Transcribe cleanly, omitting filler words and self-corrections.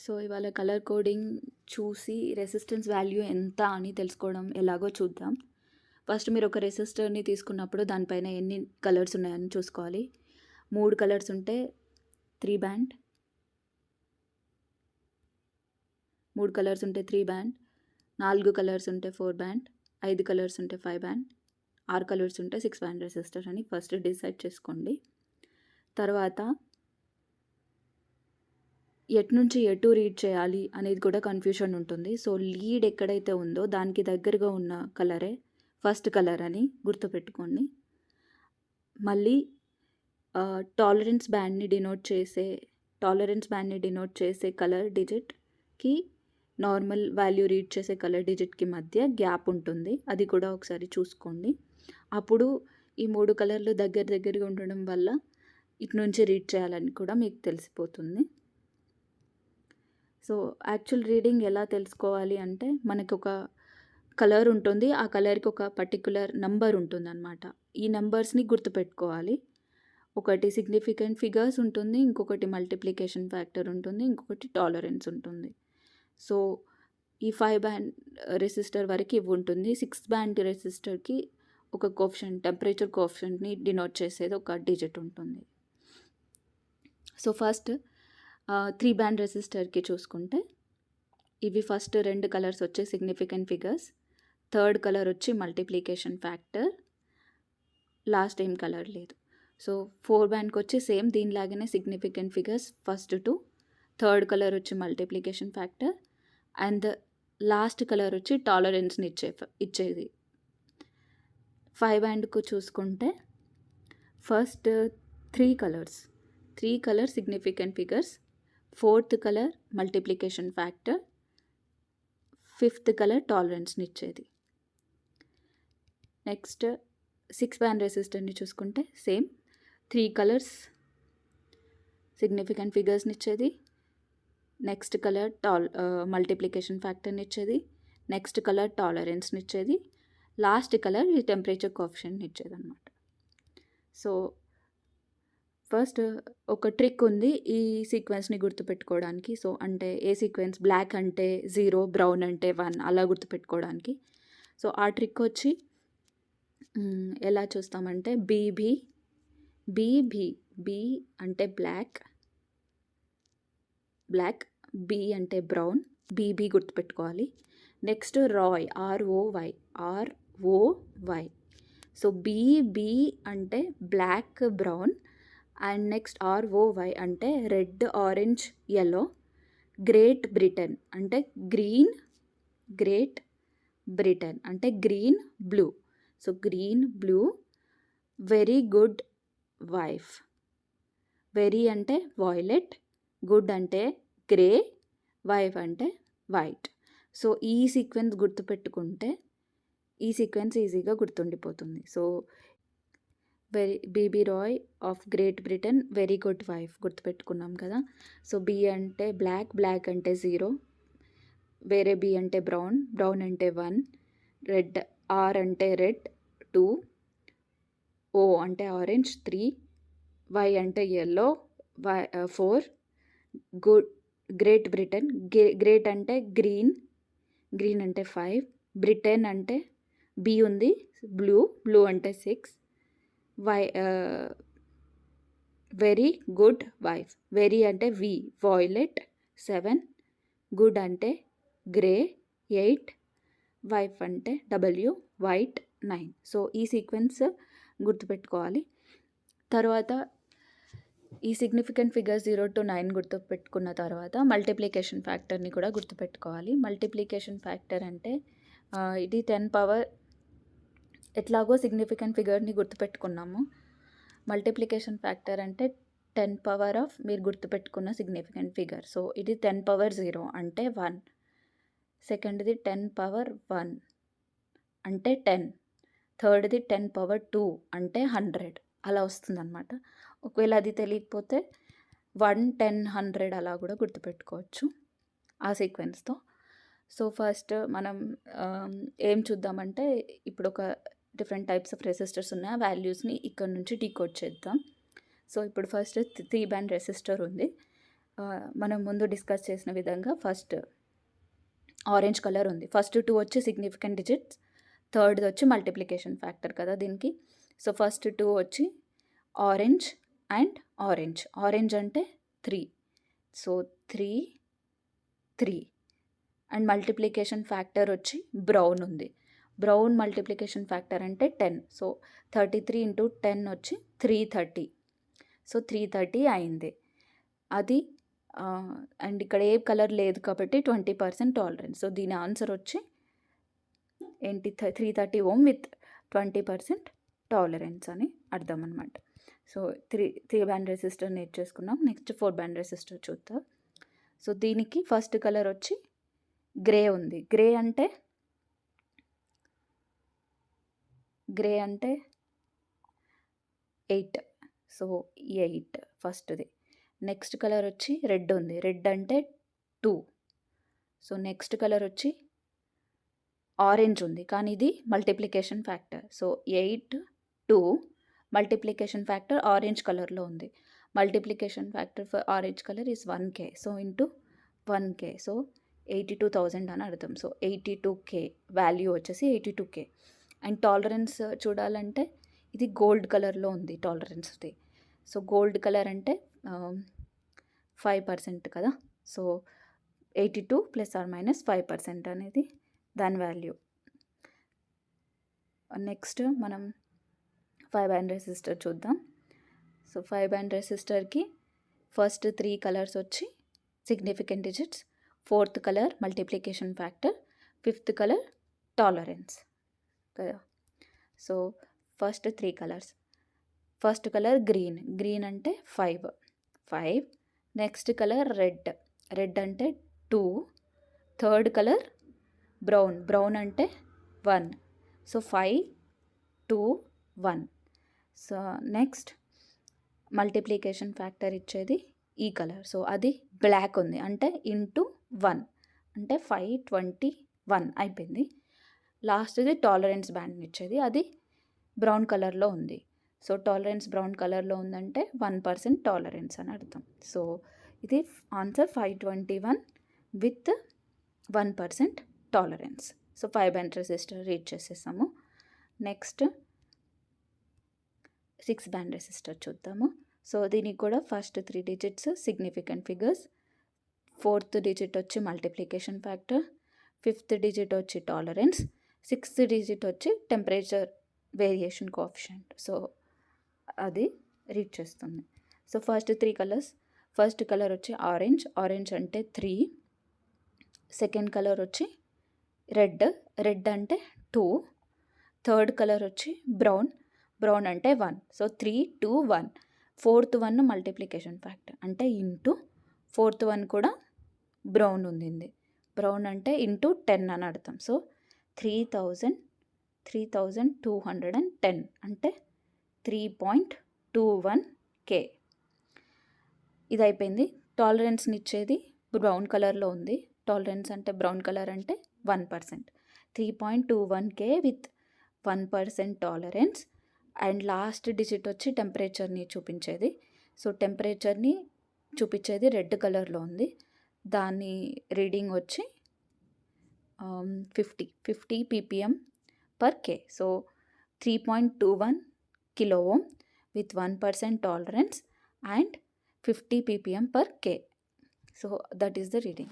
So, ఇవాళ colour coding చూసి resistance value ఎంత అని తెలుసుకోవడం ఎలాగో చూద్దాం. ఫస్ట్ మీరు ఒక రెసిస్టర్‌ని తీసుకున్నప్పుడు దానిపైన ఎన్ని కలర్స్ ఉన్నాయని చూసుకోవాలి. 3 కలర్స్ ఉంటే 3 బ్యాండ్, 3 కలర్స్ ఉంటే 3 బ్యాండ్, 4 కలర్స్ ఉంటే 4 బ్యాండ్, 5 కలర్స్ ఉంటే 5 బ్యాండ్, 6 కలర్స్ ఉంటే 6 బ్యాండ్ రెసిస్టర్ అని ఫస్ట్ డిసైడ్ చేసుకోండి. తర్వాత ఎటు నుంచి ఎటు రీడ్ చేయాలి అనేది కూడా కన్ఫ్యూషన్ ఉంటుంది. సో, లీడ్ ఎక్కడైతే ఉందో దానికి దగ్గరగా ఉన్న కలరే ఫస్ట్ కలర్ అని గుర్తుపెట్టుకోండి. మళ్ళీ టాలరెన్స్ బ్యాండ్ని డినోట్ చేసే కలర్ డిజిట్కి నార్మల్ వాల్యూ రీడ్ చేసే కలర్ డిజిట్కి మధ్య గ్యాప్ ఉంటుంది. అది కూడా ఒకసారి చూసుకోండి. అప్పుడు ఈ 3 కలర్లు దగ్గరగా ఉండడం వల్ల ఇటు నుంచి రీడ్ చేయాలని కూడా మీకు తెలిసిపోతుంది. సో, యాక్చువల్ రీడింగ్ ఎలా తెలుసుకోవాలి అంటే మనకు ఒక కలర్ ఉంటుంది. ఆ కలర్‌కి ఒక పర్టిక్యులర్ నంబర్ ఉంటుందన్నమాట. ఈ నంబర్స్‌ని గుర్తుపెట్టుకోవాలి. ఒకటి సిగ్నిఫికెంట్ ఫిగర్స్ ఉంటుంది. ఇంకొకటి మల్టిప్లికేషన్ ఫ్యాక్టర్ ఉంటుంది. ఇంకొకటి టాలరెన్స్ ఉంటుంది. సో, ఈ 5 బ్యాండ్ రెసిస్టర్ వరకు ఇవి ఉంటుంది. 6 బ్యాండ్ రెసిస్టర్‌కి ఒక టెంపరేచర్ కోఎఫిషియంట్‌ని డినోట్ చేసేది ఒక డిజిట్ ఉంటుంది. సో, ఫస్ట్ 3 బ్యాండ్ రెసిస్టర్‌కి చూసుకుంటే ఇవి ఫస్ట్ 2 కలర్స్ వచ్చి సిగ్నిఫికెంట్ ఫిగర్స్, థర్డ్ కలర్ వచ్చి మల్టిప్లికేషన్ ఫ్యాక్టర్, లాస్ట్ ఏం కలర్ లేదు. సో, 4 బ్యాండ్కి వచ్చి సేమ్ దీనిలాగానే significant figures first 2, third colour వచ్చి multiplication factor and last colour వచ్చి టాలరెన్స్ని ఇచ్చేది. 5 బ్యాండ్కు చూసుకుంటే first 3 colour significant figures, fourth colour multiplication factor, fifth colour టాలరెన్స్ని ఇచ్చేది. నెక్స్ట్ 6 బ్యాండ్ రెసిస్టర్ని చూసుకుంటే సేమ్ 3 కలర్స్ సిగ్నిఫికెంట్ ఫిగర్స్ని ఇచ్చేది, నెక్స్ట్ కలర్ మల్టిప్లికేషన్ ఫ్యాక్టర్ని ఇచ్చేది, నెక్స్ట్ కలర్ టాలరెన్స్ని ఇచ్చేది, లాస్ట్ కలర్ ఈ టెంపరేచర్ కోఎఫిషియంట్ని ఇచ్చేది అనమాట. సో, ఫస్ట్ ఒక ట్రిక్ ఉంది ఈ సీక్వెన్స్ని గుర్తుపెట్టుకోవడానికి. సో, అంటే ఏ సీక్వెన్స్ బ్లాక్ అంటే 0, బ్రౌన్ అంటే 1 అలా గుర్తుపెట్టుకోవడానికి. సో, ఆ ట్రిక్ వచ్చి ఎలా చూస్తామంటే బీబీ బి అంటే బ్లాక్, బి అంటే బ్రౌన్, బీబీ గుర్తుపెట్టుకోవాలి. Next Roy ROY. So, BB అంటే black, brown and next ROY అంటే red, orange, yellow. Great Britain అంటే green, blue. So, green, blue. Very good wife. Very అంటే వాయిలెట్, గుడ్ అంటే grey, wife అంటే white. So, ఈ sequence గుర్తుపెట్టుకుంటే ఈ sequence ఈజీగా గుర్తుండిపోతుంది. So, BB Roy of Great Britain, very good wife గుర్తుపెట్టుకున్నాం కదా. సో, బి అంటే బ్లాక్ అంటే 0, వేరే బి అంటే బ్రౌన్ అంటే 1, రెడ్, ఆర్ అంటే రెడ్ 2, ఓ అంటే ఆరెంజ్ 3, వై అంటే యెల్లో 4, గ్రేట్ బ్రిటన్, గ్రేట్ అంటే గ్రీన్ అంటే 5, బ్రిటన్ అంటే బి ఉంది, బ్లూ అంటే 6, వెరీ గుడ్ వైఫ్, వెరీ అంటే వి, వాయిలెట్ 7, గుడ్ అంటే గ్రే 8, వైఫ్ అంటే డబ్ల్యూ, వైట్ 9. సో, ఈ సీక్వెన్స్ గుర్తుపెట్టుకోవాలి. తర్వాత ఈ సిగ్నిఫికెంట్ ఫిగర్ 0 to 9 గుర్తుపెట్టుకున్న తర్వాత మల్టిప్లికేషన్ ఫ్యాక్టర్ని కూడా గుర్తుపెట్టుకోవాలి. మల్టిప్లికేషన్ ఫ్యాక్టర్ అంటే ఇది 10 పవర్, ఎట్లాగో సిగ్నిఫికెంట్ ఫిగర్ని గుర్తుపెట్టుకున్నాము. మల్టిప్లికేషన్ ఫ్యాక్టర్ అంటే 10 పవర్ ఆఫ్ మీరు గుర్తుపెట్టుకున్న సిగ్నిఫికెంట్ ఫిగర్. సో, ఇది 10 పవర్ 0 అంటే 1, సెకండ్ది 10 పవర్ 1 అంటే 10, థర్డ్ది 10 పవర్ 2 అంటే 100 అలా వస్తుందన్నమాట. ఒకవేళ అది తెలియకపోతే 1, 10, 100 అలా కూడా గుర్తుపెట్టుకోవచ్చు ఆ సీక్వెన్స్తో. సో, ఫస్ట్ మనం ఏం చూద్దామంటే ఇప్పుడు ఒక డిఫరెంట్ టైప్స్ ఆఫ్ రెసిస్టర్స్ ఉన్నాయి. ఆ వాల్యూస్ని ఇక్కడ నుంచి డీకోడ్ చేద్దాం. సో, ఇప్పుడు ఫస్ట్ 3 బ్యాండ్ రెసిస్టర్ ఉంది. మనం ముందు డిస్కస్ చేసిన విధంగా ఫస్ట్ ఆరెంజ్ కలర్ ఉంది. ఫస్ట్ 2 వచ్చి సిగ్నిఫికెంట్ డిజిట్స్, థర్డ్‌ది వచ్చి మల్టిప్లికేషన్ ఫ్యాక్టర్ కదా దీనికి. సో ఫస్ట్ 2 వచ్చి ఆరెంజ్ అండ్ ఆరెంజ్. ఆరెంజ్ అంటే 3. సో 3, 3 అండ్ మల్టిప్లికేషన్ ఫ్యాక్టర్ వచ్చి బ్రౌన్ ఉంది. బ్రౌన్ మల్టిప్లికేషన్ ఫ్యాక్టర్ అంటే 10. సో 33 ఇంటూ 10 వచ్చి 330. సో 330 అయింది. అది అండ్ ఇక్కడ ఏ కలర్ లేదు కాబట్టి 20% టాలరెన్స్. సో దీని ఆన్సర్ వచ్చి ఏంటి 330 ఓం విత్ 20% టాలరెన్స్ అని అర్థం అనమాట. సో 3 బ్యాండ్ రెసిస్టర్ నేర్చేసుకున్నాం. నెక్స్ట్ 4 బ్యాండ్ రెసిస్టర్ చూద్దాం. సో దీనికి ఫస్ట్ కలర్ వచ్చి గ్రే ఉంది. గ్రే అంటే 8. సో 8 ఫస్ట్ది. నెక్స్ట్ కలర్ వచ్చి రెడ్ ఉంది. రెడ్ అంటే 2. సో నెక్స్ట్ కలర్ వచ్చి ఆరెంజ్ ఉంది, కానీ ఇది multiplication factor. So 8, 2 multiplication factor orange కలర్లో ఉంది. Multiplication factor for orange colour is 1K. So into 1K. So 82,000 అని అర్థం. సో 82K వాల్యూ వచ్చేసి 82K. అండ్ టాలరెన్స్ చూడాలంటే ఇది గోల్డ్ కలర్లో ఉంది టాలరెన్స్ది. సో గోల్డ్ కలర్ అంటే 5% కదా. సో 82 ± 5% అనేది దాని వాల్యూ. నెక్స్ట్ మనం 5 బ్యాండ్ రెసిస్టర్ చూద్దాం. సో 5 బ్యాండ్ రెసిస్టర్కి ఫస్ట్ 3 కలర్స్ వచ్చి significant digits, 4th colour multiplication factor, 5th colour tolerance కదా. So first 3 colours. First colour green అంటే 5. నెక్స్ట్ కలర్ రెడ్ అంటే 2. థర్డ్ కలర్ బ్రౌన్ అంటే 1. So 5, 2, 1. So next multiplication factor ఇచ్చేది ఈ colour. So అది black ఉంది అంటే ఇంటూ 1 అంటే 521 అయిపోయింది. లాస్ట్ది టాలరెన్స్ బ్యాండ్ ఇచ్చేది, అది బ్రౌన్ కలర్లో ఉంది. సో టాలరెన్స్ బ్రౌన్ కలర్లో ఉందంటే 1% టాలరెన్స్ అని అర్థం. సో ఇది answer 521 with 1% tolerance. So 5 band resistor read చేసేసాము. నెక్స్ట్ 6 బ్యాండ్ రెసిస్టర్ చూద్దాము. సో దీనికి కూడా first 3 digits significant figures, 4th digit వచ్చి మల్టిప్లికేషన్ ఫ్యాక్టర్, 5th డిజిట్ వచ్చి టాలరెన్స్, 6th డిజిట్ వచ్చి టెంపరేచర్ వేరియేషన్ కోఎఫిషియంట్. సో అది రీడ్ చేస్తుంది. So first 3 colours. First colour వచ్చి ఆరెంజ్ అంటే 3. సెకండ్ కలర్ వచ్చి రెడ్ అంటే 2. థర్డ్ కలర్ వచ్చి బ్రౌన్ అంటే 1. సో 3, 2, 1. 4th 1 మల్టిప్లికేషన్ ఫ్యాక్టర్ అంటే ఇంటూ 4th 1 కూడా బ్రౌన్ ఉంది. బ్రౌన్ అంటే ఇంటూ 10 అని అర్థం. సో 3210 అంటే 3.21K. ఇది అయిపోయింది. టాలరెన్స్ని ఇచ్చేది బ్రౌన్ కలర్లో ఉంది. టాలరెన్స్ అంటే బ్రౌన్ కలర్ అంటే 1%. 3.21K with 1% tolerance. And last digit వచ్చి టెంపరేచర్ని చూపించేది. సో టెంపరేచర్ని చూపించేది రెడ్ కలర్లో ఉంది. దాని రీడింగ్ వచ్చి 50 ppm per K. So 3.21 kilo ohm with 1% tolerance and 50 ppm per K. So that is the reading.